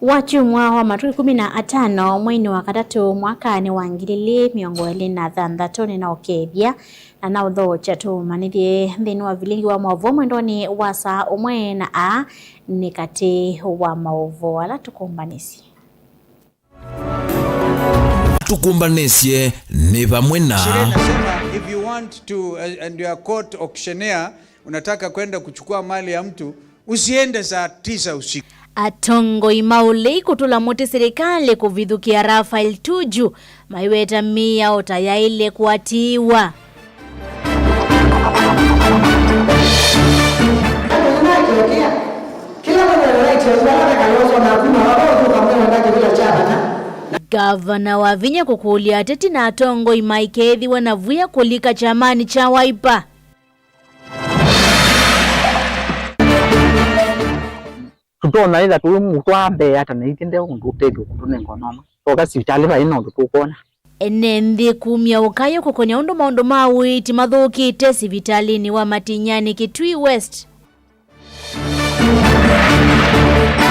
Wachumwa wa matuki 15 mwini wa katatu mwakani wa 2026 na okebia na naudho chatu manithie nthini wa vilingi wa maovo mwendoni wa saa umwe na a nikati wa maovo ala tukumbanisi ni vamwe na if you want to and you are court auctioneer unataka kwenda kuchukua mali ya mtu usiende saa 9 usiku. Atongo imaulei kutula muti serikali kuvidhukia Rafael Tuju maiweta mia otayaile kuatiwa. Gavana wa Vinya kukulia teti na Atongo imaikethi wanavuya kulika chamani cha Wiper. Tutona ila tu mutwambe hata naitinde undutego kutunengo noma toka sivitali va ino tukona enendi kumya ukayo kukonya undu maundu mawiti mathukite sivitalini wa Matinyani Kitui West.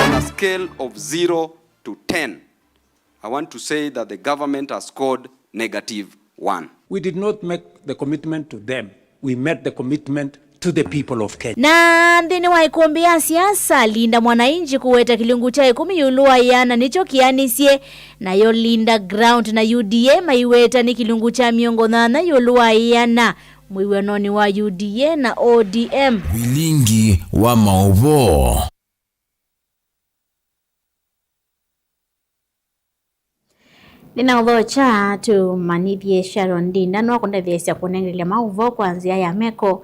On a scale of 0 to 10, I want to say that the government has scored -1. We did not make the commitment to them. We made the commitment to the people of Kenya. Na ndini wa ikumbia siasa Linda Mwananchi kuweta kilungu cha 10 yulua yana nicho kianisye na yo Linda Ground na UDA maiweta ni kilungu cha miongo na yulua yana mwiwenoni wa UDA na ODM vilingi wa maovo. Nina udhocha tu manithie Sharon Dinda no konda vyesya kunengelia mauvo kuanzia ya meko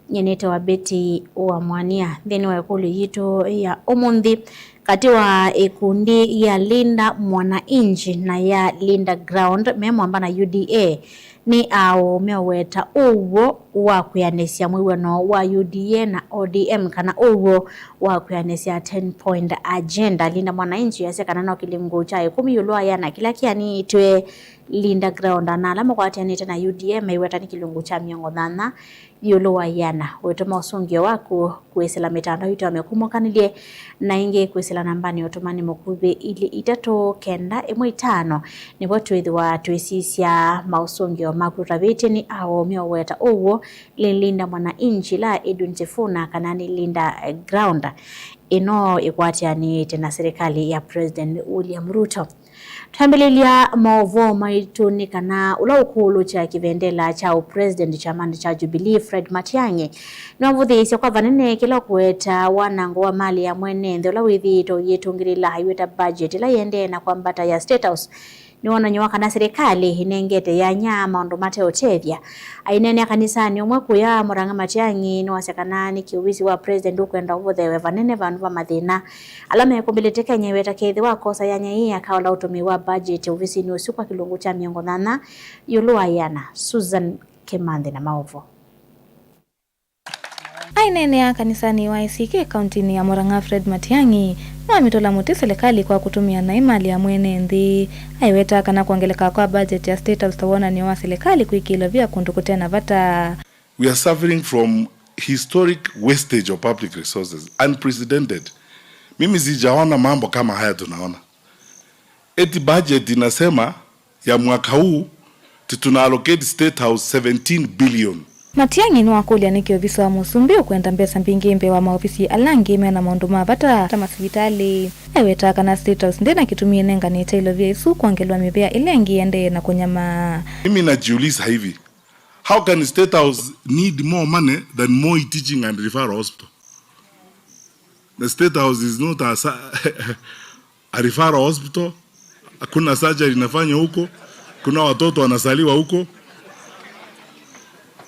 nyenete wa beti wa mwania thini wa ikulu yitu ya umundi kati wa ikundi ya Linda Mwananchi na ya Linda Ground memwamba na UDA ni au meweta uwo wa kuyanesia mwiweno wa UDA na ODM kana uwo wa kuyanesia 10-point agenda. Linda Mwananchi yasekana na kilingu cha 10 yulua yana kila kiani itwe Linda Ground na alama kwa atianita na UDA meweta ni kilungu cha miongo dhana yulua yana wetoma usungio waku kuesela mitando hito wamekumukanile na inge kuesela nambani otomani mokube ili itato kenda imwe 5 ni watu idhi wa tuisisya mausungio makuraviti ni ao mioweta uwo Linda Mwananchi la Edwin Sifuna kanani Linda Ground ino ikwatiani tena serikali ya President William Ruto. Tambelelia maovo maitunika na ula ukulu cha kivendela cha president chamani cha Jubilee Fred Matiang'i nwavuthiisya kwa vanene kila kueta wanango wa mali ya mwenende ula withito yetungirila haiweta budget ila yende na kwa mbata ya State House ni wananyowaka na serikali inengete ya nyama ondo mate otethia ainene kanisani omwe kuya Murang'a Matiang'i ni wasekanani kiuwisi wa president ukwenda uvothewe vanene vandu va mathina alama ya kumbelete Kenya weta kethi wa kosa ya nyai akawala utumi wa budget uvisi ni usiku wa kilungu cha miongo thana yulua yana Susan Kimandhi na maovo. Ainene ya kanisani wa ICK kauntini ya Murang'a Fred Matiang'i ametola muti serikali kwa kutumia na imali ya mwene nthi aiweta kana kuongeleka kwa budget ya State House tawona ni wa serikali kuikilo vya kundu kutena vata. We are suffering from historic wastage of public resources, unprecedented. Mimi sijaona mambo kama haya tunaona. Eti budget inasema ya mwaka huu tuna allocate State House 17 billion. Matiang'i ni wakulia nikio viso wa musumbi ukwenda mbesa mbingimbe wa maofisi alangi mena maundu mavata tama sivitali aiweta kana State House ndena kitumie nenga ni tailo vya isu kuangelwa mibea ilengi ende na kunyama. Mimi najiuliza hivi, how can State House need more money than Moi Teaching and Referral Hospital? The State House is not a referral hospital. Hakuna surgery inafanya huko, kuna watoto wanasaliwa huko.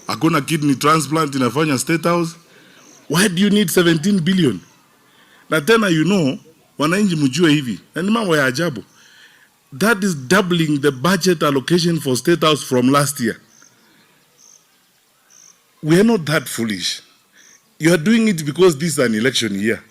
Hakuna kidney transplant inafanya State House. Why do you need 17 billion? Na tena wananchi mjue hivi. Na ni mambo ya ajabu. That is doubling the budget allocation for State House from last year. We are not that foolish. You are doing it because this is an election year.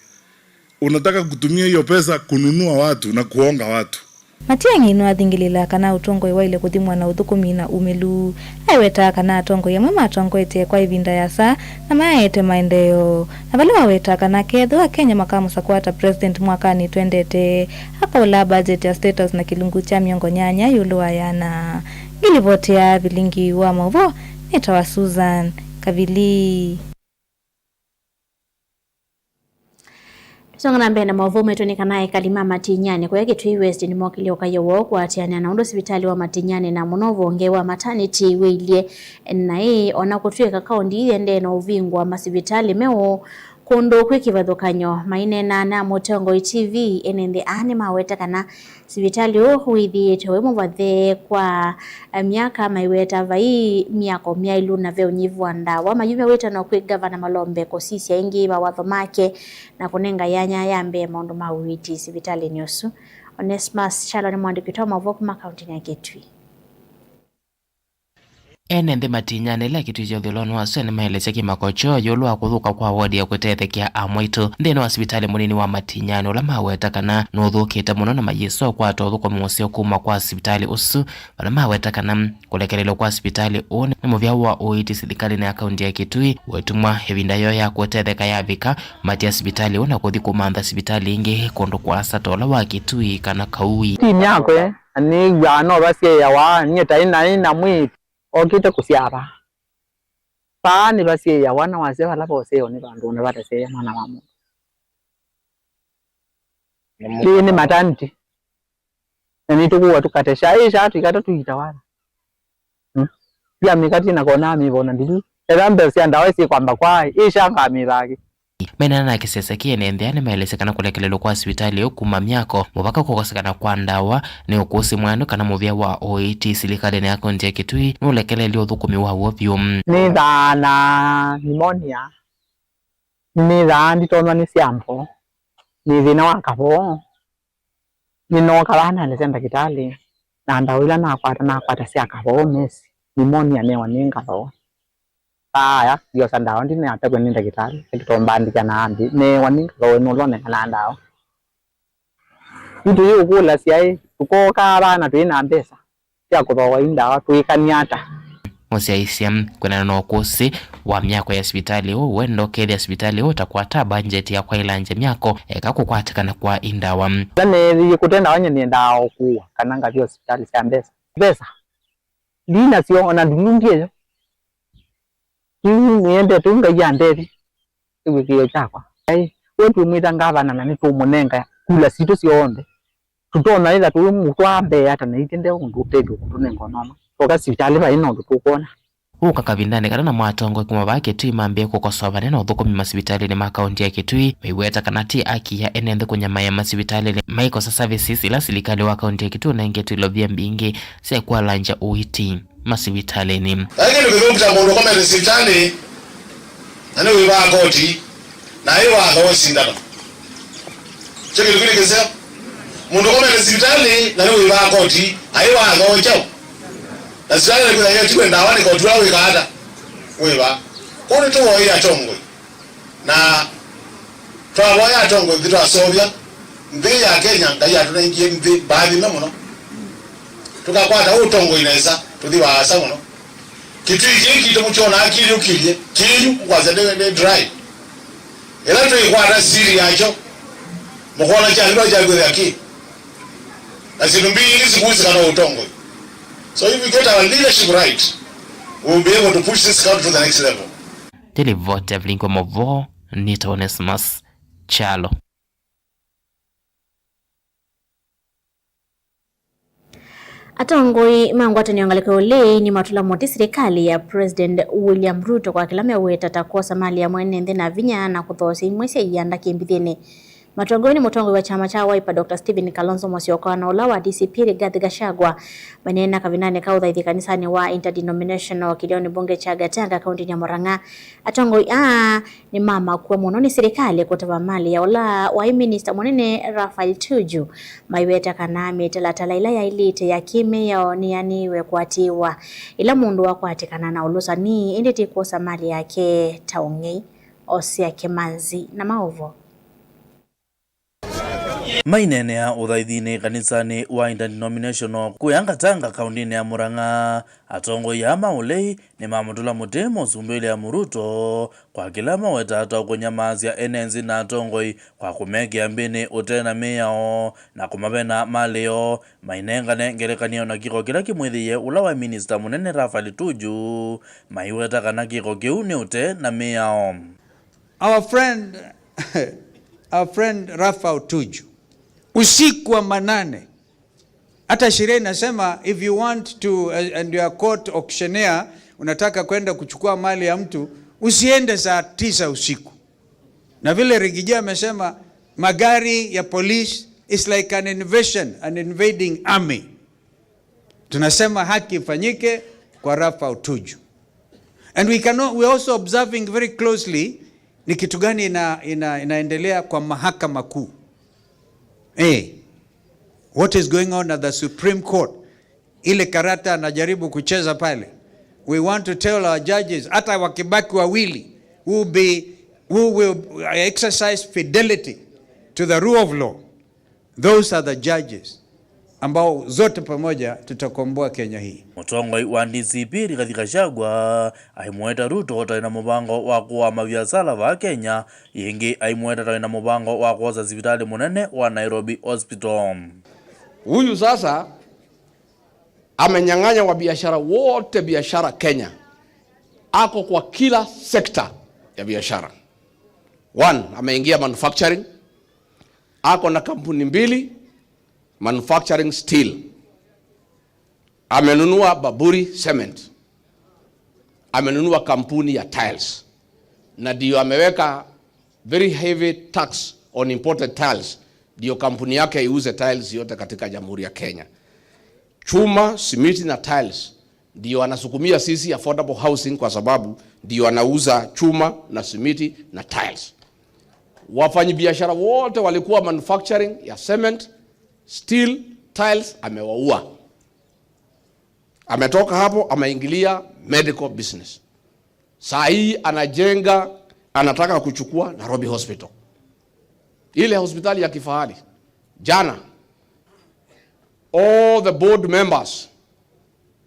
Unataka kutumia hiyo pesa kununua watu na kuonga watu. Matiang'i no athingilila kana utongo iwaile kuthimwa na uthukumi na umelu aiweta kana atongo yamwe matongoete kwa ivinda ya saa na maete maendeleo na vale waweta kana ketho wa Kenya makamusa kwata president mwakani twendete akaula budget ya status na kilungu cha miongo nyanya yulu ayana ngilivotea vilingi wa mavo netawa Susan Kavili. Songa na mbena mavume tunika nae Kalima Matinyane kwa Kitui West ni mwakili okayewo kwa atiana na undo sibitali wa Matinyane na munovo ngewa maternity weilie na ona kutueka kaundi ende na uvingwa masibitali meo kondo kwikivadhokanyo maine na motongo TV enende ane maweta kana sibitali huithi etewe muvathe kwa miaka maiweta vai miako miailu na veo nyivu andawa mayume weta na kwe Governor Malombe kosisi ya ingi mawatho make na kunenga yanya yambe maundu mawiti sibitali nyosu. Onesmus Chalo ni mwandikitoa mavoku makaunti ya Kitui. Enende Matinyane la Kitui jodhulonu waswe ni maeleze kimakocho yolu wa kuthuka kwa wadi ya kutethekia amwaitu ndeno wa hospitali munini wa Matinyane ula maweta kana nuthukite muno na mayeso kwa atothu kwa musio kuma kwa hospitali usu wala maweta kana kulekelelo kwa hospitali une na muvya wa uiti silikali na akaunti ya Kitui wetumwa hevinda yo ya kutetheka ya vika mati ya hospitali una kuthi kumantha hospitali ingi kondo kwa satola wa Kitui kana kaui timu yako ani yano basi ya wa nyeta ina mwiti okite kusiaba pani basi ya wana wase wala bose oni bandu ne batase ya mwana wamu ni maternity ni tukuwa tukatesha isha tukata tuitawala pia mikati na kona mibona ndilu erambe si andawe si kwamba kwa isha ngami baki mena na kisese kienende ane maelesekana kulekelelo kwa hospitali okuma myako mubaka kukosekana kwa ndawa ni ukusi mwano kana muvya wa OIT silikali na akaunti ya Kitui nulekeleli uthukumi wa wopyo ni dhana pneumonia ni dhandi tonwa ni siampo ni dhina wakavo ni nokalana lesenda kitali na ndawila na kwata siakavo mesi pneumonia ne waninga lo aya yo sandawa ndi ne atakwe ni ndakitali kitomba kana ambi ne waninga lo no lone kana ndawa ndi ukula siai ukoka abana twina mbesa ya kubawa indawa tuikaniata Musiaisia kuna no kusi wa myako ya hospitali wendo kedi hospitali utakwata budget ya kwa ilanje myako ekakukwatikana kwa indawa nane kutenda wanye ni ndao kuwa kananga vyo hospitali sia mbesa pesa lina sio ona ndungie niende tunga yanderi wikio chakwa wetu mwita ngavana na nitumunenga kula situ sionde tutona ila tu mutwambe hata na itende undu tege kutunengo noma toka sibitali ba ino tukona uka kavindane kana na mwatongo kuma bake tu imambie kukosoba neno thukumi masibitali ni makaunti ya Kitui meiweta kana ti aki ya enende kunyama ya masibitali ni maiko sa services ila silikali wa kaunti ya Kitui na ingetu ilobia mbingi se kwa lanja uiti masibitali ni lakini ukizungumza mundu kama hospitali nani wiba koti na hiyo akawasindana cheki lukini kesa mundu kama hospitali nani wiba koti hiyo akawachao na sasa kuna hiyo tiwe ndawani kwa tuwa wikata wiba kuni tu wa ya tongo na twa ya tongo ndito asobya mbi ya Kenya ndaya tunaingie mbi baadhi memono tukakwata utongo inaweza tudhiwa asa muno kitu hiki tumuchona akili ukilye kinyu kwaza de dry era tuikwata siri yacho mukona cha ndo cha gwe yaki asinumbi hizi kuzi kana utongo. So if we get our leadership right, we'll be able to push this country to the next level. Televote Avlinko Movo Nita Onesmus Chalo. Atongoi mangwata niangalika ule ni matula moti serikali ya President William Ruto kwa kilame weta takosa mali ya mwenende na vinya na kuthosi mwese yanda kimbithene. Matongoni mutongo wa chama cha Wiper Dr. Stephen Kalonzo Musyoka na ulawa DCP Rigathi Gachagua manena kavinane kaudha ithi kanisani wa interdenominational kilioni bunge cha Gatanga kaunti ya Murang'a. Atongoi ni mama kwa muno ni serikali kutaba mali ya ula wa minister munene Rafael Tuju maiweta kana metelatala ila ya ilite ya kime ya nianiwe kwatiwa ila mundu wa kwatikana na ulusa ni inditi kosa mali yake taongei Osia Kemanzi na maovo mainene ya uthaithini kanisani wa interdenominational kuyangatanga kaundini ya Murang'a atongo ya maulei ni mamutula mutemo zumbele ya muruto kwa kila mawetata kunyamazia enenzi na atongoi kwa kumegea mbini utena miyao na kumabena maleo mainengane ngerekanio na kiko kila kimwithiye ula wa minister munene Raphael Tuju maiweta kana kiko kiuni utena miyao. Our friend Raphael Tuju usiku wa manane, hata sheria inasema if you want to and you are court auctioneer, unataka kwenda kuchukua mali ya mtu usiende saa 9 usiku. Na vile Rigija amesema magari ya police is like an invasion, an invading army. Tunasema haki ifanyike kwa Raphael Tuju. And we also observing very closely ni kitu gani inaendelea kwa mahakama kuu. What is going on at the Supreme Court? Ile karata anajaribu kucheza pale. We want to tell our judges, hata wakibaki wawili, who will exercise fidelity to the rule of law. Those are the judges ambao zote pamoja tutakomboa Kenya hii. Mutongoi wa DCP Rigathi Gachagua aimweta Ruto taina mubango wa kuwa mabiasara wa Kenya yengi aimweta taina mubango wa kuoza hospitali munene wa Nairobi Hospital. Huyu sasa amenyang'anya wa biashara wote biashara Kenya. Ako kwa kila sekta ya biashara. One, ameingia manufacturing. Ako na kampuni 2 manufacturing steel. Amenunua Baburi Cement. Amenunua kampuni ya tiles. Na ndio ameweka very heavy tax on imported tiles. Ndio kampuni yake iuze tiles yote katika Jamhuri ya Kenya. Chuma, simiti na tiles. Ndio anasukumia sisi affordable housing kwa sababu ndio anauza chuma na simiti na tiles. Wafanyabiashara wote walikuwa manufacturing ya cement, steel, tiles, amewaua. Ametoka hapo ameingilia medical business. Saa hii anataka kuchukua Nairobi Hospital. Ile hospitali ya kifahari. Jana all the board members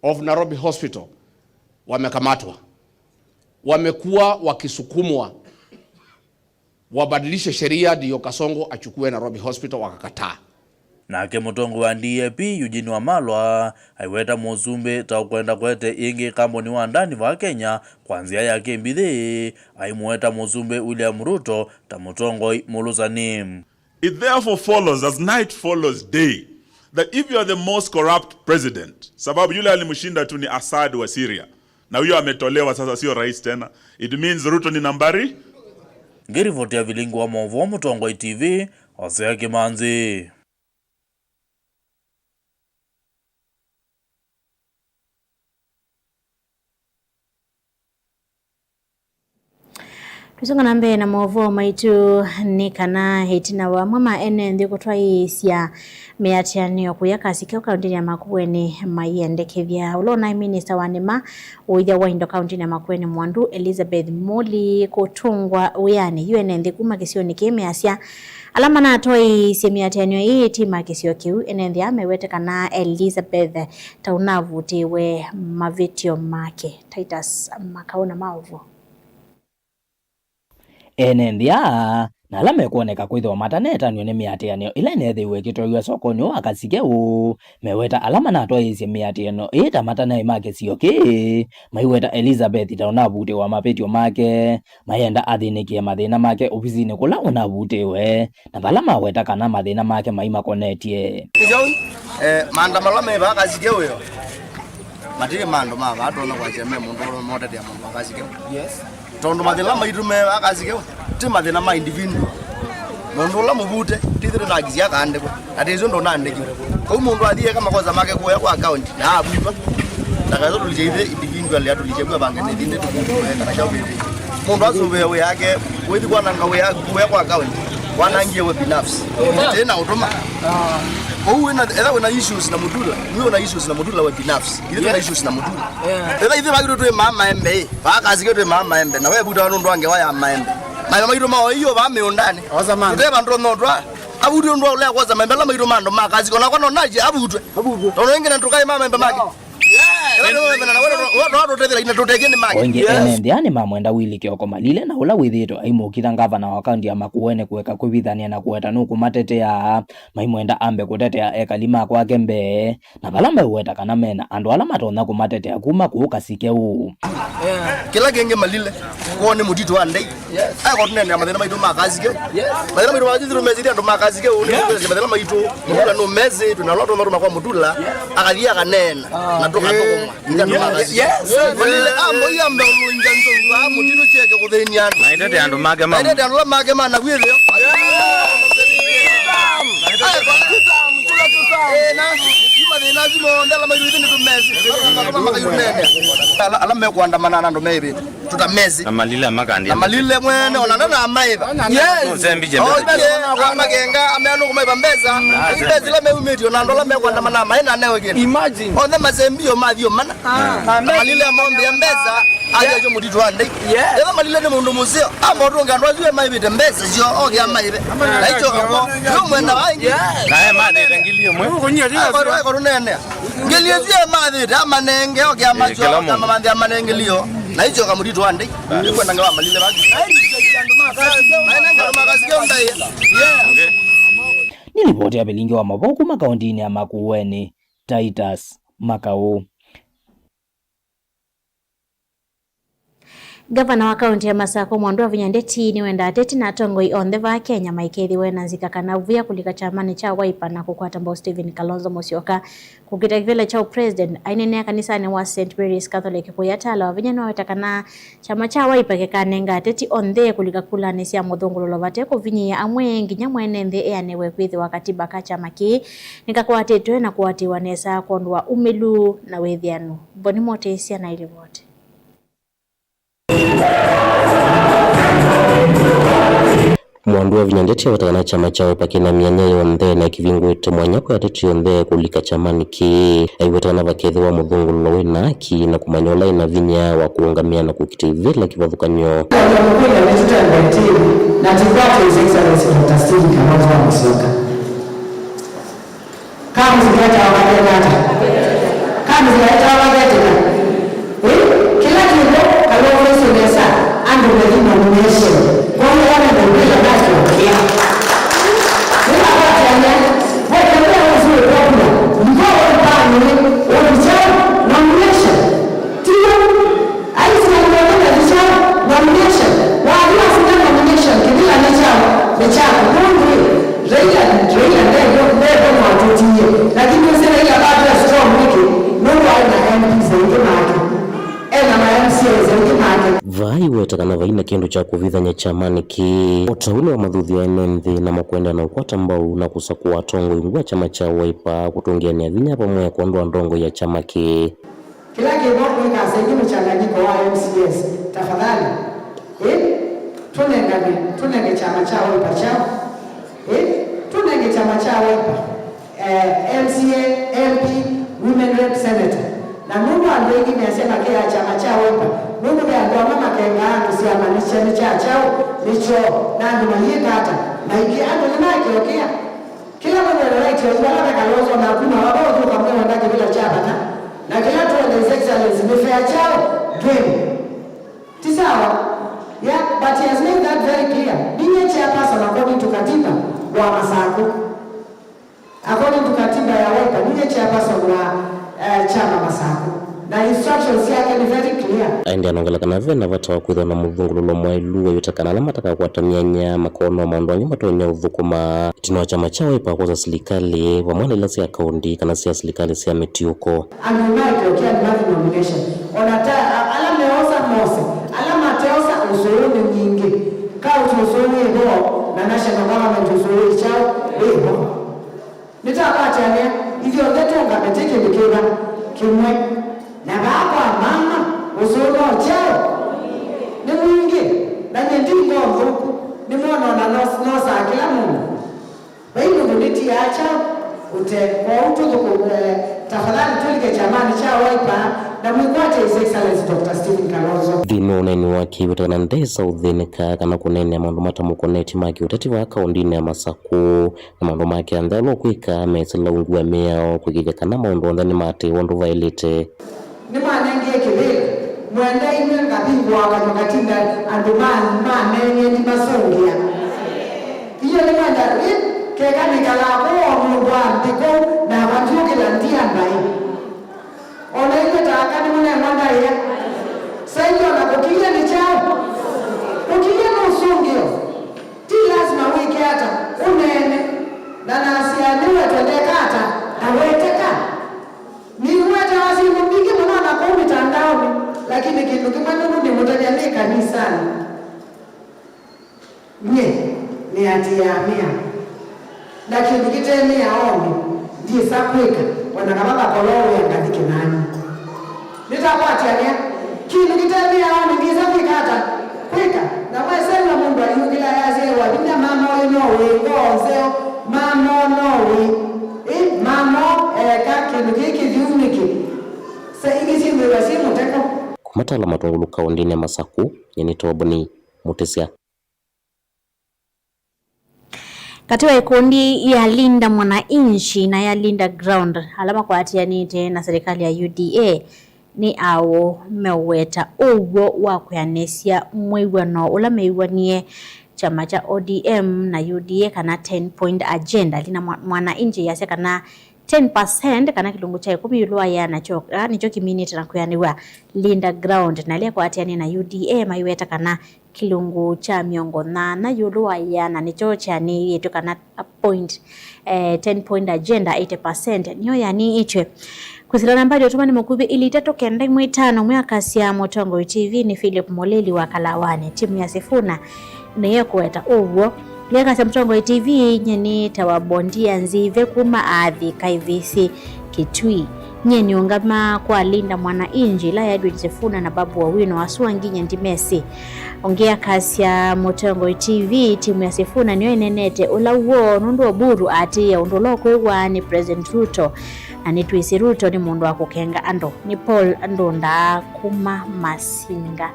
of Nairobi Hospital wamekamatwa. Wamekuwa wakisukumwa wabadilishe sheria ndio Kasongo achukue Nairobi Hospital, wakakataa. Nake mutongo wa DAP Eugene Wamalwa aiweta muzumbe ta kwenda kwete ingi kampuni wa ndani wa Kenya kwanzia yake mbithi aimweta muzumbe William Ruto ta mutongo muluzani. It therefore follows as night follows day that if you are the most corrupt president, sababu yule alimshinda tu ni Assad wa Syria na huyo ametolewa sasa sio rais tena, it means Ruto ni nambari. Ngirivoti ya vilingu wa Movo Mutongo TV Hosea Kimanzi. Tusonga nambe na Movo maitu ni kana hitina wa mama ene kutwa isya meatianio kuyakasikia kaunti ya Makueni mayendekethia ulona minister wa nema uithia wa Indo kaunti ya Makueni Mwandu Elizabeth Moli kutungwa uyani UNN kuma kisioni kimeasya alama na atoi semiatianio hii tima kisio kiu enenthia amewete kana Elizabeth taunavutiwe mavitio make Titus Makauna Maovo enenthia na alama kuoneka kwithwa matanetanio ni miatianio ila nethiwe kitwa sokoni wa Kasigeu meweta alama na atwaisye miatiano ita matana make sioki maiweta Elizabeth taunavute wa mapetio make mayenda athinikie mathina make ofisini kula unavutiwe na balama weta kana mathina make maima konetie manda malama ba Kasigeu yo matire mando ma batona kwa cheme mundu mote dia mundu Kasigeu yes tondo mathina maitume Kasigeu ti mathina ma individual mundu la mubute tithire na gizia kande ko atizo ndo na ndeki ko mundu athie kama koza make ko kwa account na abuipa ndakazo tulijeithe individual ya tulichegwa bange ne dinde tumundu kana shauri mundu asube we yake wethi kwa nanga we yake kwa account wanangie we binafsi tena utoma ko una issues na mudula wewe una issues na mudula we binafsi ile una issues na mudula ile bagido tu mama embe ba Kasigeu tu mama embe na we buda ndo wange wa ya maembe mama mairo mao hiyo ba meondane ndeba ndo ndwa abudu ndo ole kwa za membe la maido mando makazi kona kono naje abudu tono ngene ntukai mama membe maki Oinge enendiani mamwenda Willy Kioko Malile na ula withito aimukitha ngavana wa kaunti ya Makueni kuweka kwithania na kuetanu kumatetea maimwenda ambe kutetea ekalima kwake mbe na balambe uweta kana mena andu ala matona kumatetea kuma kuukasike u kila genge Malile kuone mutito andai ako tunene amathina maitu makazike mathina maitu majiru mezidi andu makazike uni mathina maitu mutula no mezi tunaloto maru makwa mutula akathia kanena na tukatoko Malile ambo yamba unjanzo wa mutino cheke kutheniana naitete andu mage mama naitete andu mage mana gwithio ala me kuandamana na ndo mebe tutamezi na Malile makandi na Malile mwene onana na maiba yes zembi jembe kwa magenga ameano kumaiba mbeza ibezi la meumeti onando la me kuandamana maina nayo gene imagine on the mazembio mathio mana Malile amombe mbeza aje mutitu ande eba Malile ne mundu musio amoronga ndwaziwe maibe mbeza sio ogya maibe na hicho kwa yo mwenda wangi nae madhe ngilio mwe ko nene ngilio zie madhe amanenge ogya macho kama mande amanenge lio na hicho kama mutitu ande kwenda ngwa Malile baki Nilipoti ya Belingi wa Maboku makaundini ya Makueni Titus Makau. Gavana wa kaunti ya Masako Mwandwa Vinyandeti ni wenda ateti na tongoi on the va Kenya maikethi wena nzika kana uvia kulika chamani cha Wiper na kukwata mbao Stephen Kalonzo Musyoka kukita kivile cha president ainene kanisani wa St. Mary's Catholic kuyatala wa vinyana wetakana chama cha Wiper kekanenga ateti on the kulika kula nesi ya mudhungulu lovateko vinyi ya amwengi nyamwene ndhe eanewe kwithi wakati baka chama ki nikakuatetwe na kuwati wanesa kondwa umelu na wethianu boni mote isia na ili vote. Mwandwa Vinyandeti watakana chama chao pakina mianya yonde na kivingwete mwanyako ya teti yonde kulika chamani ki aiwatakana vakethi wa mudhungu lowe na ki na kumanyola ina vinya wa kuungamia na kukiti vila kivathukanyo na tupate His Excellency Dr. Stephen Kalonzo Musyoka kama zikata wakati kama zikata wakati kila kitu Kalonzo Musyoka ando the nomination kwa hiyo wana ndio basi ya kwa wakati wewe uzuri kwa mkoa bani wao nomination tio aisha ndio nomination wao sina nomination kila ni chao mungu Raila ndio watutie lakini sasa ile bado strong wiki mungu ana MP zaidi maki ena ma MC zaidi maki vai wetakana vaina kendo cha kuvithanya chamani ki utaule wa madhuthi ya NNV na makwenda na ukwata mbao na kusakuwa tongo ingua chama cha Wiper kutungia ni vinya pamoja kuondoa ndongo ya chama ki kila kibogo ikasaidi mchanganyiko wa MCS tafadhali tunenge chama cha Wiper chao tunenge chama cha Wiper MCA MP women rep senator na mungu andegi mesema kila chama cha Wiper mungu ndio mama kenga kusiamanisha ni cha chao nicho na ndio yikata na ikiando ni maki okia kila mmoja ana right ya wala Kalonzo na kuna wao tu kama wanataka bila chama na kila tu His Excellency ni fair chao dream tisawa yeah but he has made that very clear being chairperson according to katiba wa Masako according to katiba ya Wiper being chairperson wa chama Masako na instructions yake ni very clear aende anongela kana vena vata wakwitha na mudhungu lo mwailu yotakana alama taka kuatamianya makono maondo nyuma tonya uthukuma tino chama cha Wiper kwa serikali pamwana ilasi ya kaunti kana sia serikali sia metiuko amemake okia ni nomination onata alama yosa mose alama teosa usuru nyingi kao usuru ndo na national government usuru chao ndo nitapata ne hivyo ndeto ngameteke nikiwa kimwe na baba mama usuru chao ni mwingi na ndingo huku ni mwana na nosa kila mungu baino nditi acha ute kwa utu tafadhali tulike chamani cha Wiper na mwikwate His Excellency Dr. Stephen Kalonzo. Thino uneni waki wetana ndesa uthinika kana kunene maundu matamukoneti maki uteti wa kaundini ya Masaku na maundu maki andhalo kwika mesela ungua miao kwikija kana maundu andhani mati wandu vailite. Ni manenge kibili mwenda ime ngabingwa wakatokatinda andumani manenge ni masongia. Iyo ni mwenda keka nikalako mlugwa mpiko na watuke la ndia mbai. Ona ile taakani mune mwanda ya. Sayo na kukia ni chao. Kukia na usungio. Ti lazima wiki hata unene. Na nasianiwe twendeka hata na weteka. Niwete wasi mbiki mwana kwa mitandaoni. Lakini kitu kimanunu ni mutajani kanisani. Nye ni atiamia. Lakini kiteni yaoni ndiye sakweka wanakababa kolowe ngadike nani nitakwatiania kinu kiteni yaoni ndiye sakweka hata kweka na mwesema mundu ayungila yazewa bina mama oinowe ngozeo mama onowe mama kinu kiki viumiki sa ingisi mwewasi muteko kumatala matungulu kaundini ya Masaku yenitoboni Mutesia. Katika ikundi ya Linda Mwananchi na ya Linda Ground alama kwa hatia nite na serikali ya UDA ni ao meweta ugo wa kuyanesia mwiwano ula meiwanie chama cha ODM na UDA kana 10-point agenda. Linda Mwananchi yase kana 10% kana kilungu cha 10 yulua ya nachoka nicho kiminiti na kuyaniwa Linda Ground na lia kwa hatiani na UDA maiweta kana kilungu cha miongo na yulua ya na nicho cha ni yetu kana point 10-point agenda 80% niyo ya ni ichwe kusila nambari otumani mkubi ili itato kenda mwitano mwaka siya Motongo TV ni Philip Moleli wa Kalawani timu ya Sifuna na hiyo kuweta uwo Leka sa Motongo TV nyeni tawabondia nzive kuma adhi kaivisi Kitui nyeni ungama kwa Linda Mwananchi la ya Edwin Sifuna na Babu Wawino wasuangi nyandimesi ongea kasi ya Motongo TV timu ya Sifuna niyo inenete ula uo nundu oburu ati ya undolo kuwa ni President Ruto na ni Twisi Ruto ni mundu wa kukenga ando ni Paul Ndonda kuma Masinga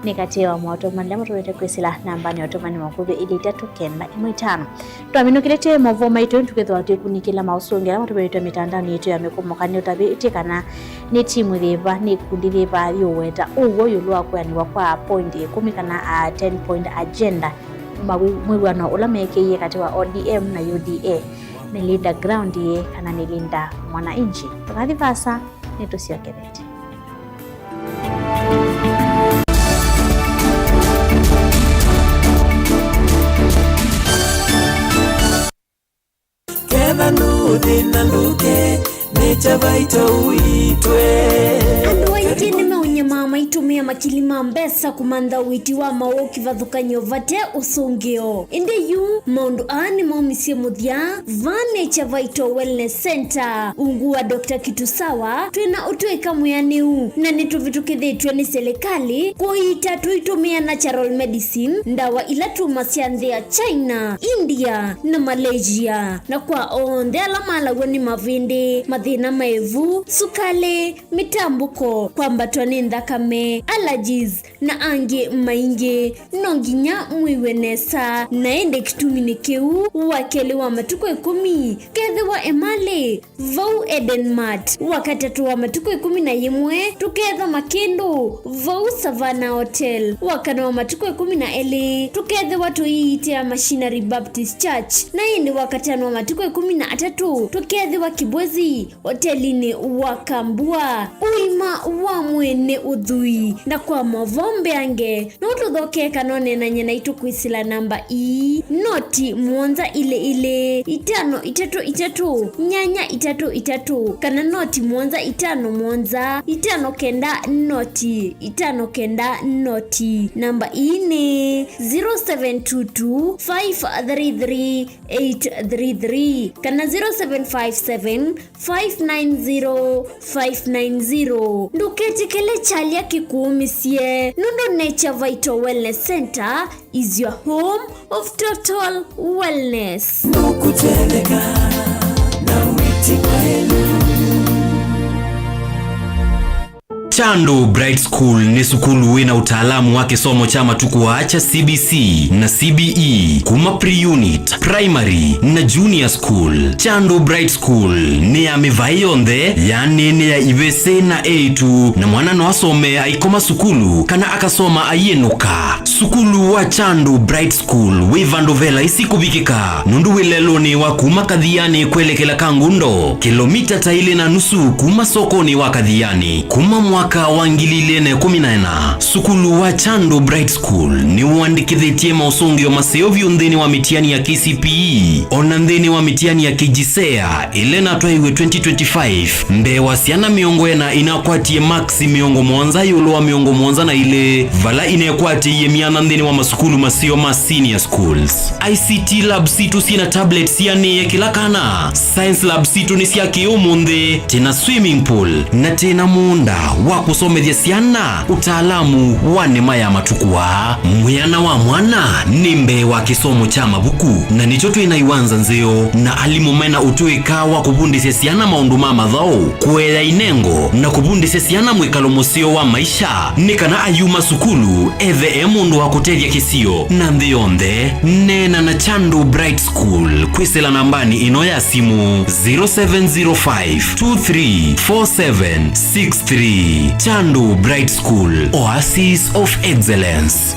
nikatewa mwaotoma lema tuwete kwisila nambani otomani mwakubi ili itatu kenda imwitano tuaminu kilete mwovoma ito ntuketho watu kunikila mausungi lama tuwete mitandani ito ya mekumokani utabitika na ni timu dhiva ni kundi dhiva yuweta uwo yulua kuyaniwa kwa point 10 kana 10-point agenda mwiwano ulameke iye katiwa ODM na UDA ni Linda Ground ye kana ni Linda Mwananchi tukadhivasa nitusio kebete. Keva nuthi na luke necha vaita uitwe andu aiti nimeunya mama itumia makilima mbesa kumanda witi wa mawoki vathukanyo vate usungio inde yu maundu ani maumisie muthia vane cha Vital Wellness Center ungua Dr. Kitusawa twina utuika muyaniu na nituvitukithitwe ni serikali kuita tuitumia natural medicine ndawa ila tumasianthia China, India na Malaysia na kwa onde alamala weni mavindi mathina maevu sukale mitambuko kwambatwa ni thakame allergies na angi maingi nonginya mwiwenesa naende kitumini kiu wakeli wa matuko 10 kethe wa emale vau Edenmart wakatatu wa matuko 11 tuketha Makindu vau Savannah Hotel wakana wa matuko 12 tukethe watu iitia Machinery Baptist Church na indi wakatano wa matuko 13 tukethe wa Kibwezi hotelini wakambua uima wa mwene udhui na kwa mavombe ange notuthoke kanone na nyena itukuisila namba noti mwonza ile 533 nyanya 33 kana noti mwonza 5 mwonza 5 kenda noti 5 kenda noti namba ni 0722 533 833 kana 0757 590 590 nduketi kele chalia kikuumisie Nundo Nature Vital Wellness Center is your home of total wellness. Nukuteleka na witi kwenu Chando Bright School ni sukulu wina utaalamu wa kisomo cha matukuwa cha CBC na CBE kuma pre-unit, primary na junior school. Chando Bright School ni ya mivayonde yani ni ya ibese na A2 na mwana no asome aikoma sukulu kana akasoma ayenuka. Sukulu wa Chando Bright School wivandovela isikubikika nundu wileloni wa kuma Kadhiani kwelekela Kangundo kilomita taili na nusu kuma sokoni wa Kadhiani kuma mwaka wa 2014. Sukulu wa Chando Bright School ni uandikithĩtie mausungio maseo vyundhini wa mitiani ya KCPE ona ndhini wa mitiani ya KJSEA ile natwaiwe 2025 mbewa siana miongo ena inakwatie maxi miongo mwanza yulo wa miongo mwanza na ile vala inekwatie miana ndhini wa masukulu maseo ma senior schools. ICT lab situ sina tablets yani kila kana. Science lab situ ni siya kiumunde tena swimming pool na tena munda wa kusomethia siana utaalamu wa nema ya matukuwa. Mwiana wa mwana nimbe wa kisomo cha mabuku na nichotu inaiwanza nzeo na alimumena utuika wa kubundise siana maundu mama dhao kuela inengo na kubundise siana mwikalo musio wa maisha nikana ayuma sukulu eve mundu wa kutedia kisio na ndhionde nena na Chando Bright School kwisela nambani inoya simu 0705-234763. Chando Bright School, Oasis of Excellence.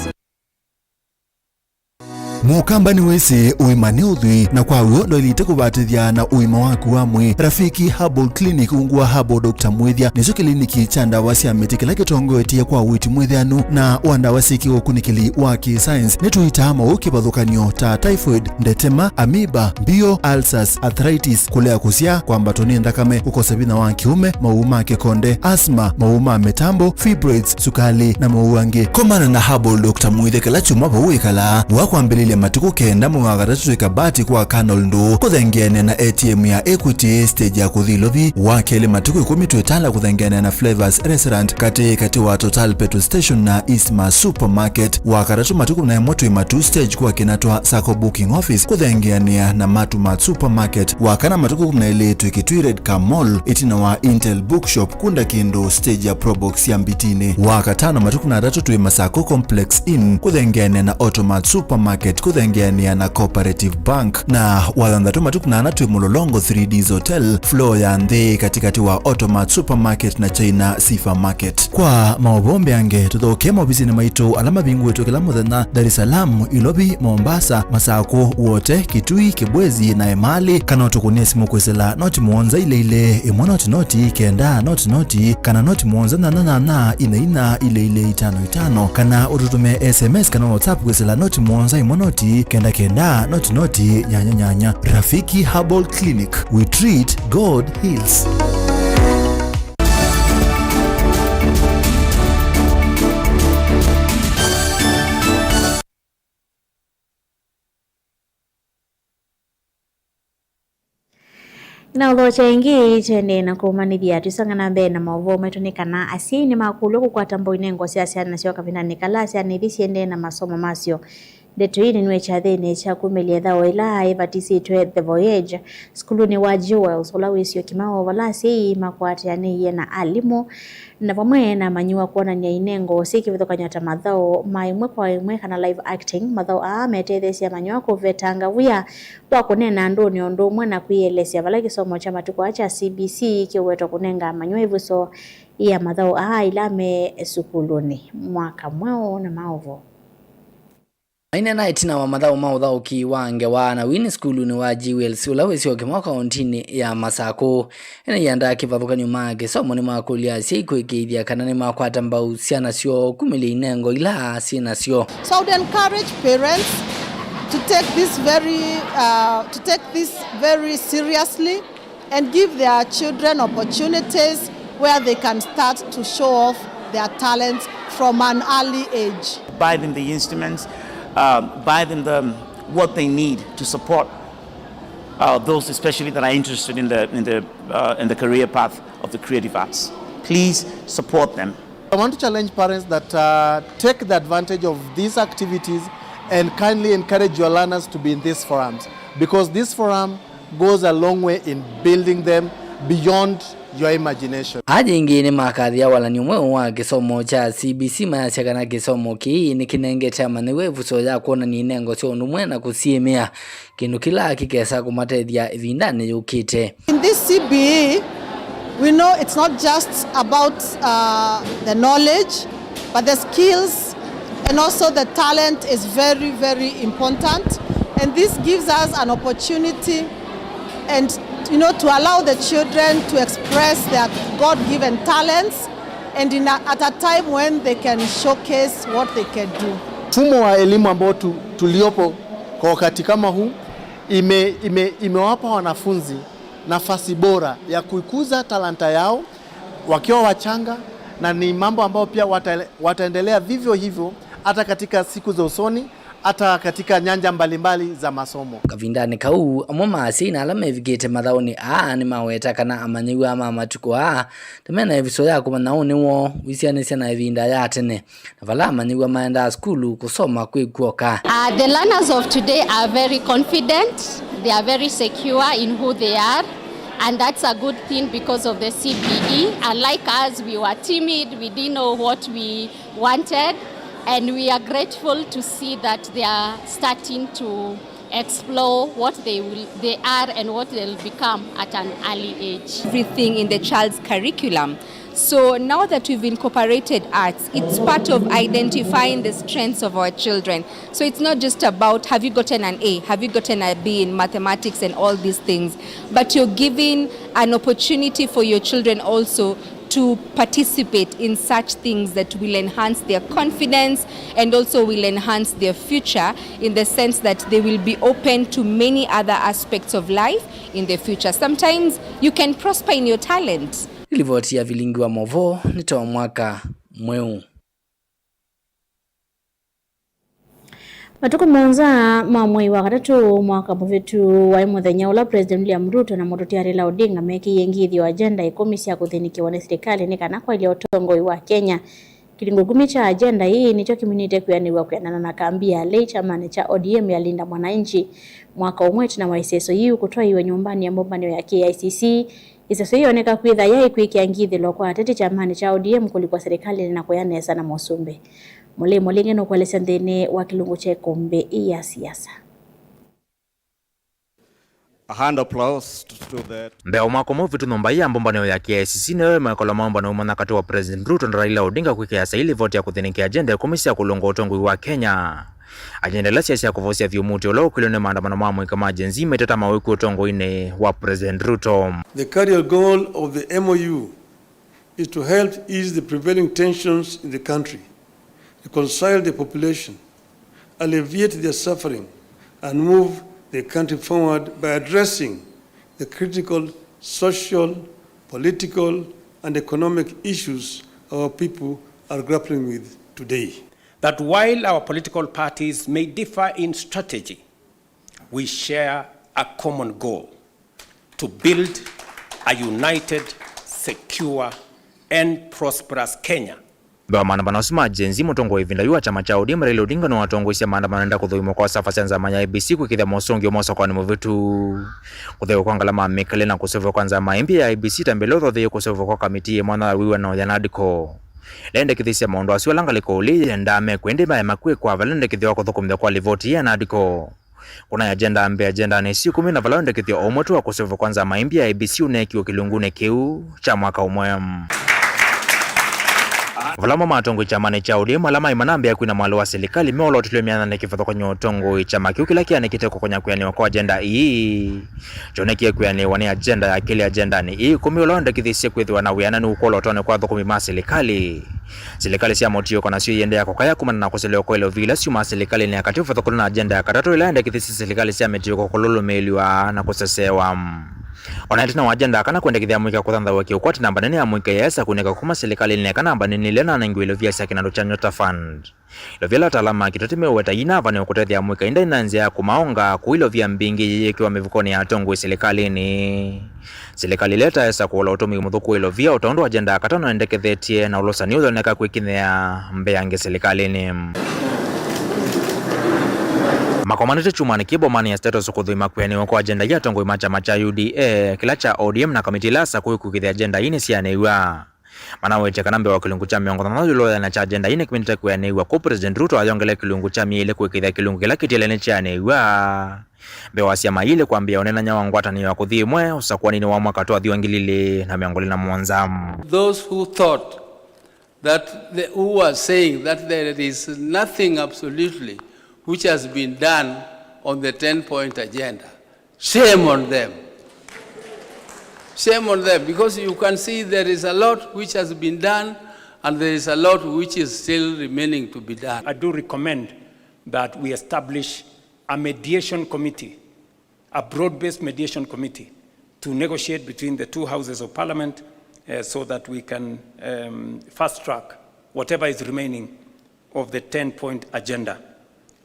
Mukamba ni wese uimane udhui na kwa uo ndo ilite kubatithia na uima waku wa mwi. Rafiki Herbal Clinic ungua Herbal Dr. Mwithia nizo kliniki cha ndawa cia miti kila kitongoetie kwa witi mwithianu na wandawa siki ukunikili wa science netuita mauki bathukanio ta typhoid, ndetema, amoeba, bio, ulcers, arthritis, kulea kusia kwa mbatoni ndakame, ukosebina wa kiume, mauma kekonde, asma, mauma metambo, fibroids, sukali na mauange. Komana na Herbal Dr. Mwithia kila chumwa bawikala wakwambilile matuku kenda mwagatatu ikabati kwa Canal Ndo kuthengiane na ATM ya Equity stage ya kuthilothi wakele matuku 10 kuthengiane na Flavors Restaurant kati wa Total Petrol Station na Eastma Supermarket wakatatu matuku na moto imatu stage kwa kinatwa Sacco Booking Office kuthengiane na Matuma Supermarket wakana matuku na ile tukitwired ka mall itina wa Intel Bookshop kunda kindo stage ya Probox ya Mbitine wakatano matuku na tatu tuwe Masako Complex Inn kuthengiane na Automat Supermarket kuthengiania na Cooperative Bank na walandatu matuku na anatu Mulolongo 3Ds Hotel floor ya ndhe katikati wa Automat Supermarket na China Sifa Market. Kwa maobombe yange tuthoke mobisi na maito alama bingu wetu kila muthenya Dar es Salaam, Ilobi, Mombasa, Masako, wote Kitui, Kibwezi na Emali kana tukunie simu kwesela noti muonza ile imwana noti kenda noti kana noti muonza na ina ile 55 kana ututume SMS kana WhatsApp kwesela noti muonza imwana kenda noti nyanya. Rafiki Herbal Clinic, we treat, God heals. Na ulocha ingi chende na kumanithia tusangana mbe na mauvo metunikana asini makulu kukwata mboinengo siasa na sio kabina nikala sia nithisiende na masomo masio. Ndeto hii niwe chathene cha kumelia dhao ila evatisi to the voyage skuluni wa Jewels ulawisi kimao walasi makwati aniye na alimu na pamwe na manyua kuona nya inengo siki vitokanya tamadhao maimwe kwa imwe kana live acting madhao ametethesia manyua kuvetanga wia wakunena ndoni ondomwe na kuielesia valaki somo cha matuko acha CBC kiweto kunenga manyua ivuso ya madhao ilame sukuluni mwaka mwao na maovo. Aina na itina wa madhao maudhao ki wange wana wini skulu ni wa Jewels ulawesi wa kima kauntini ya Masako ina yanda kivavuka nyumage somo ni makulia siku ikidia kanani makwata mbao siana sio kumili inengo ila sina sio. So I would encourage parents to take this very seriously and give their children opportunities where they can start to show off their talents from an early age. Buy them the instruments. Buy them what they need to support those, especially that are interested in the career path of the creative arts. Please support them. I want to challenge parents that take the advantage of these activities and kindly encourage your learners to be in these forums, because this forum goes a long way in building them beyond your imagination. Aje ingine makathia wala ni umwe wa kisomo cha CBC mayachagana kisomo ki ni kinenge cha manewevu so ya kuona ni nengo sio numwe na kusiemea kindu kila kikesa kumatethia ivindani yukite. In this CBE, we know it's not just about the knowledge, but the skills and also the talent is very, very important. And this gives us an opportunity and to allow the children to express their God-given talents and at a time when they can showcase what they can do. Mfumo wa elimu ambao tuliopo kwa wakati kama huu imewapa wanafunzi nafasi bora ya kuikuza talanta yao wakiwa wachanga, na ni mambo ambayo pia wataendelea vivyo hivyo hata katika siku za usoni, hata katika nyanja mbalimbali za masomo. Kavindani kau amwe maasi na alama evigete mathaoni ni maweta kana amanyiwa ama matuko temena eviso yako manaoni wo wisianisia na evinda ya tene na vala amanyiwa maenda skulu kusoma kwikuoka. The learners of today are very confident, they are very secure in who they are, and that's a good thing because of the CBE. Unlike us, we were timid, we didn't know what we wanted. And we are grateful to see that they are starting to explore what they are and what they'll become at an early age. Everything in the child's curriculum. So now that we've incorporated arts, it's part of identifying the strengths of our children. So it's not just about have you gotten an A, have you gotten a B in mathematics and all these things, but you're giving an opportunity for your children also to participate in such things that will enhance their confidence and also will enhance their future in the sense that they will be open to many other aspects of life in the future. Sometimes you can prosper in your talent. Ilivotia vilingi wa Movo nitoa mwaka mweu. Matuko mwanza mamwei wa gatatu mwaka muvitu wa muthenya ula President William Ruto na Mututi Raila Odinga meki yengithi wa agenda ikomisi ya kuthinikiwa ni serikali ni kana kwa ile utongoi wa Kenya. Kilingo gumi cha agenda hii nicho kiminite kuyaniwa kuyanana na kambi ya lei chamani cha ODM ya Linda Mwananchi mwaka umwetu na waiseso hiu kutoa iwe nyumbani ya mbombanio ya KICC. Iseso hiyo oneka kuitha yai kuikia ngithi lokwa atete chamani cha ODM kulikuwa serikali na kuyanesa na Mosumbe. Molinge no kwalesa ndene wa kilungu cha kombe ya siasa. A hand applause to that. Mbeo mwako muvitu nomba ya mbombaneo ya KICC newe mwakola mambo na umana kati wa President Ruto na Raila Odinga kuikiasa ili vote ya kuthinikia agenda ya komisi ya kulunga utongwi wa Kenya. Agenda la siasa ya kuvosia vyumuti ulo kilone maandamano mamwe kama jenzima itata mawiku utongwi ine wa President Ruto. The carrier goal of the MOU is to help ease the prevailing tensions in the country, reconcile the population, alleviate their suffering, and move the country forward by addressing the critical social, political, and economic issues our people are grappling with today. That while our political parties may differ in strategy, we share a common goal: to build a united, secure, and prosperous Kenya. Bawa maandamano sima jenzi mutongo ivinda yuwa chama cha ODM Raila Odinga no watongo isia maandamano nenda kuthuimo kwa safa senza manya IBC kukithia mosongi omoso kwa ni muvitu kutheo kwa ngalama mekele na kusevo kwanza maimbi ya IBC tambelo thothe kusevo kwa kamiti ya mwana wiwa na yanadiko lende kithisia maondo asiwa langaliko uli ndame kwende maya makwe kwa valende kithia kuthukumithia kwa livoti ya nadiko. Kuna agenda ambe agenda ni siku 10 na valende kithia omoto wa kusevo kwanza maimbi ya IBC unekiwa kilungune kiu cha mwaka umwem. Valama matongo chamane cha ODM alama imanambe ya kuina mwalo wa serikali meolo tuliomiana na kifadho kwenye utongo chama kiukila kia nikiteko kwenye kuyani wako agenda hii joneki ya kuyani wani agenda ya kili agenda ni hii kumiulo nda kithisi kwithiwa na wiana ni ukolo tone kwa dhoko mima serikali siya motiyo kwa nasio yende ya kokaya kumana na kuseleo kwa ilo vila siuma serikali ni akatifu fadho kuna agenda ya katato ila nda kithisi serikali siya metiyo kwa kololo meliwa na kusesewa Onatina wajanda kana kwenda kithia mwika kuthanda waki ukwati namba nene ya mwika yesa kuneka kuma serikali neka namba nene lena na ngwilo vya saki na Lucha Nyota Fund. Ilo vya talama kitotime uweta ina vane ukutethia mwika inda inanzi ya kumaonga kuilo vya mbingi yekiwa mevukoni ya tongu serikali ni. Serikali leta yesa kuola utomi mudhuku ilo vya utaondo wajanda katano endeke thetie na ulosa niuzo neka kuikinea mbeyange serikali ni. makomanite chumani kibomani ya status kuthima kuyaniwa kwa agenda ya tongo ima chama cha UDA kila cha ODM na komiti lasa kuikukithi agenda ine siyaneiwa manaweche kanambe wa kilungu cha miongo na yulo na cha agenda ine kiminite kuyaniwa kwa President Ruto ayongele kilungu cha miele kuikithia kilungu kila kitielene chiyaneiwa bewa siama ile kuambia onena nyawangwata ni wa kuthimwe usakuwa nini wa mwaka tuwa thiwangilili na miongoli na mwanzamu. Those who thought that who were saying that there is nothing absolutely which has been done on the 10-point agenda, shame on them. Shame on them, because you can see there is a lot which has been done and there is a lot which is still remaining to be done. I do recommend that we establish a mediation committee, a broad-based mediation committee, to negotiate between the two houses of parliament so that we can fast-track whatever is remaining of the 10-point agenda.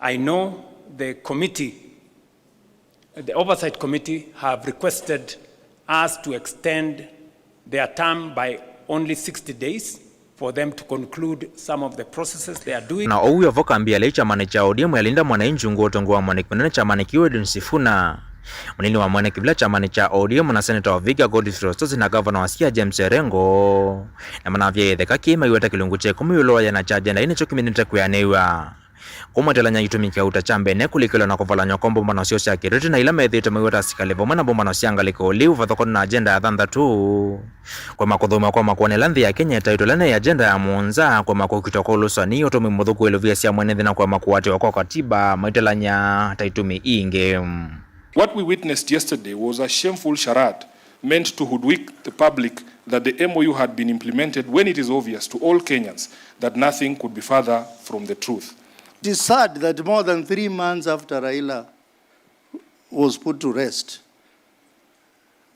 I know the committee, the oversight committee, have requested us to extend their term by only 60 days for them to conclude some of the processes they are doing. Na ouyo voka mbia leicha mane cha ODM yalinda mwananchi nguo tongo wa mwane kimenene cha mane kiwe Edwin Sifuna. Mnini wa mwane kibla cha mane cha ODM na Senator wa Viga Godfrey Ostozi na Governor wa Siaya James Orengo. Na manavya yetheka kima yuweta kilungu che kumiyuloa ya na cha agenda ine chokiminite kuyanewa. Kumwetelanya itumika utachambe ne kulikilo na kuvalanya kombo mbano sio sia kiriti na ilame thito miweta sikalevo mwana mbano sianga liko liu vathokoni na agenda ya thanda tu. Kwa makudhuma kwa makuone landhi ya Kenya taitolene ya agenda ya muonza kwa makukitoko ulusani otumi mudhuku iluvia siya mwenethi na kwa makuwati wako katiba maitelanya taitumi inge. What we witnessed yesterday was a shameful charade meant to hoodwink the public that the MOU had been implemented when it is obvious to all Kenyans that nothing could be further from the truth. It is sad that more than 3 months after Raila was put to rest,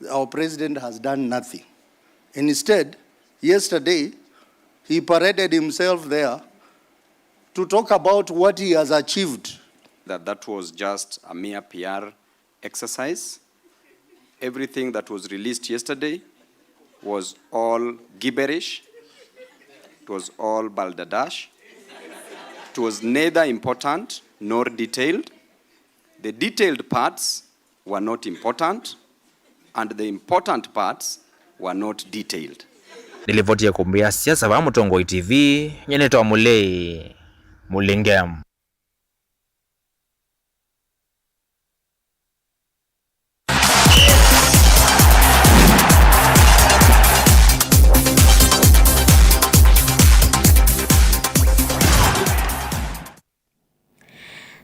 our president has done nothing. Instead, yesterday, he paraded himself there to talk about what he has achieved. That was just a mere PR exercise. Everything that was released yesterday was all gibberish. It was all balderdash. It was neither important nor detailed. The detailed parts were not important, and the important parts were not detailed. Nilivotia kumbia siasa wa Mutongo TV, nyeneto wa Mulei, Mulingem.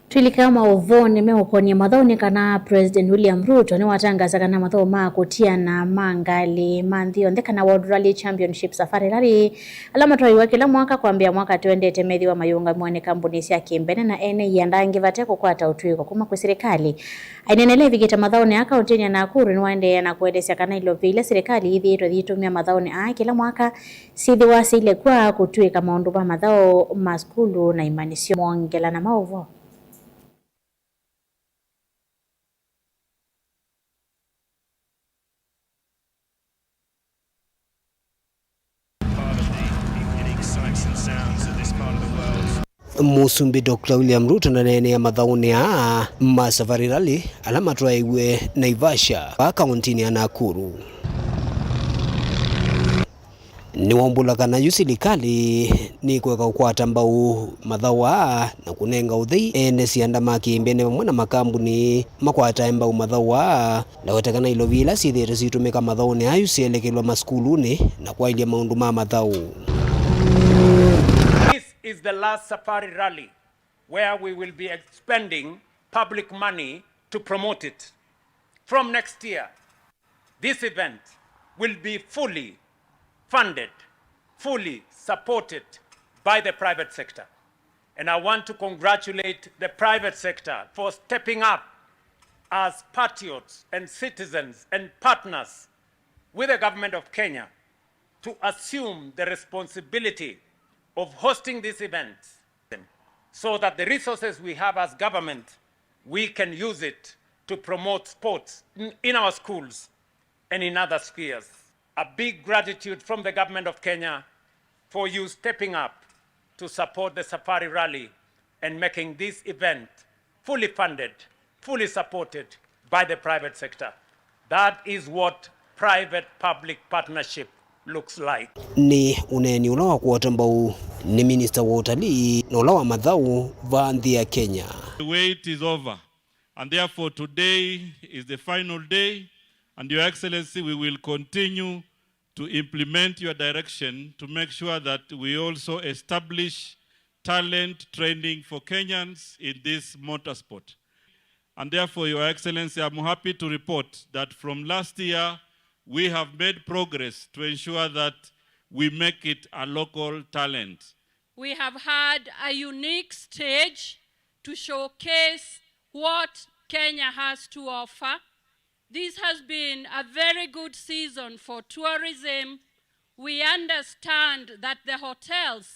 Twilika mauvoni meukonia mathoni kana President William Ruto ni watangaza kana matho makutia na mangali manthio ndekana World Rally Championship safari rally alama twaiwa kila mwaka kwambia mwaka twendete methi wa mayunga mwane kambuni cia kimbene na ene yandangi vateko kwata utwiko kuma kwa serikali ainenele vigita mathoni akaunti ya Nakuru ni waende na kuendesha kana ilo vile serikali hivi ithitumia mathoni kila mwaka sithi wasile kwa kutwika maundu ba mathao maskulu na imanisio mwongela na mauvo. Musumbi Dr. William Ruto na nene ya mathauni ya masafari rally alama twaiwe Naivasha pa kaunti ya Nakuru. Ni wambula kana yusilikali ni kweka ukwata mbau mathawa na kunenga uthei ene sianda makimbene mwana makambuni makwata mbau mathawa na wetekana ilo vila sithire situmika mathauni ayu sielekelwa maskuluni na kwailia maundu ma mathau. Is the last safari rally where we will be expending public money to promote it. From next year, this event will be fully funded, fully supported by the private sector. And I want to congratulate the private sector for stepping up as patriots and citizens and partners with the government of Kenya to assume the responsibility of hosting this event so that the resources we have as government, we can use it to promote sports in our schools and in other spheres. A big gratitude from the government of Kenya for you stepping up to support the Safari Rally and making this event fully funded, fully supported by the private sector. That is what private-public partnership looks like. Ni uneni ulawa kuota mbau ni minister wa utalii na ulawa madhau Vandhi ya Kenya. The wait is over, and therefore today is the final day, and Your Excellency, we will continue to implement your direction to make sure that we also establish talent training for Kenyans in this motorsport. And therefore, Your Excellency, I'm happy to report that from last year, we have made progress to ensure that we make it a local talent. We have had a unique stage to showcase what Kenya has to offer. This has been a very good season for tourism. We understand that the hotels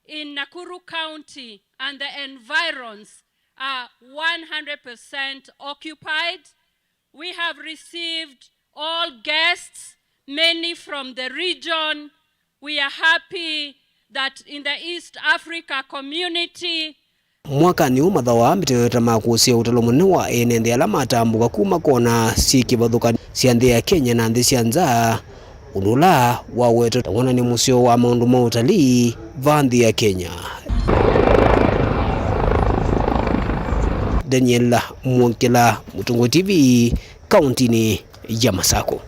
in Nakuru County and the environs are 100% occupied. We have received all guests, many from the region. We are happy that in the East Africa community, mwaka ni umathawa miteeta makusia utalo munene wa enende ala matambuka kuma kona sikivathuka cia nthi ya Kenya na nthi cia nza unula wa weto tangona ni musio wa maundu ma utalii Vandhi ya Kenya. Daniela Mwokela, Mutungo TV, kauntini ya Masako.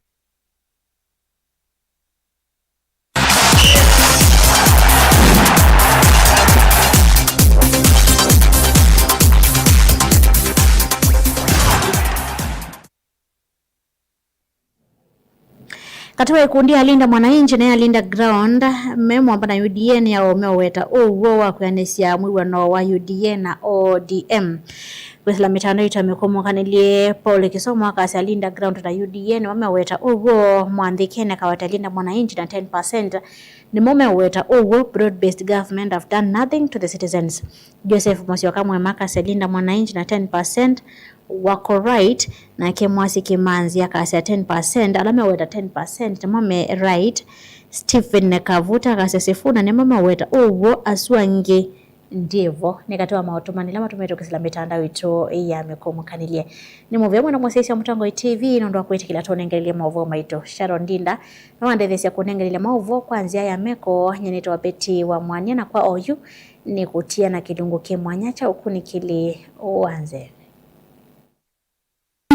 Katiwa ikundi alinda mwananchi na alinda ground memo ambana UDN ya omeweta uwo wa kuyanesia mwiwano wa UDN na ODM. Wethla mitano itamekomo kanilie Paul Kisomo akasi alinda ground na UDN wameweta uwo mwandhikene kawatalinda mwananchi na 10%. Ni momeweta uwo broad-based government have done nothing to the citizens. Joseph Mosioka mwemaka alinda mwananchi na 10%. Wako right na Kemwasi Kimanzi akasi 10%, alame weta 10%, mame right. Stephen Kavuta akasi sifuna ni mame weta uwo aswangi ndivo nikatoa maotomani lama tumeto kisila mitandao ito ya mekomu kanilie ni muvyemo na mwasisi ya Mutungo TV inondo kweti kila tone ngelile maovo maito Sharon Ndinda na wandevesi ya kunengelile maovo kwanzia ya meko nyenito wa Beti wa Mwanya na kwa oyu ni kutia na kidungu Kimwanyacha ukuni kili uanze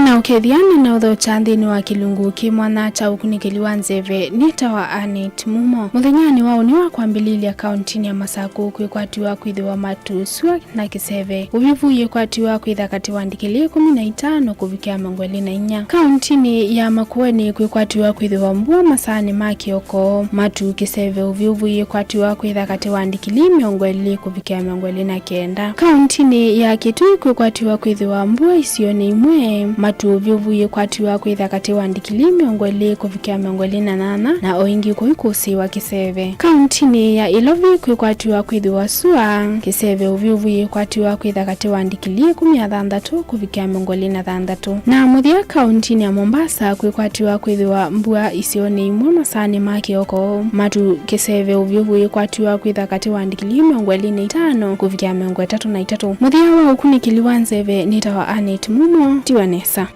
na ukethiana na utho chanthini wa kilungu Kimwana cha ukunikili wa Nzeve nitawa Anet Mumo muthenyani wao ni wa kwambililia kauntini ya Masako kwikwatiwa kwithiwa matuswa na Kiseve uvivuye kwatiwa kwitha kati wa ndikili 15 kuvikia 24 kauntini ya Makueni kwikwatiwa kwithiwa mbua masani makioko matu Kiseve uvivuye kwatiwa kwitha kati wa ndikili 20 kuvikia 29 kauntini ya Kitui kwikwatiwa kwithiwa mbua isioni imwe matu uvivuye kwatiwa kwitha kati wa ndikili 20 kuvikia 28 na oingi kuikusi wa Kiseve kauntini ya Ilovi kwikwatiwa kwithiwa sua Kiseve uvivuye kwatiwa kwitha kati wa ndikili 16 kuvikia 26 na muthia kauntini ya Mombasa kwikwatiwa kwithiwa mbua isioni imwe masani makioko matu Kiseve uvivuye kwatiwa kwitha kati wa ndikili 25 kuvikia 33 muthia wa ukunikili wa Nzeve nitawa Anet Mumo Tiwanesa.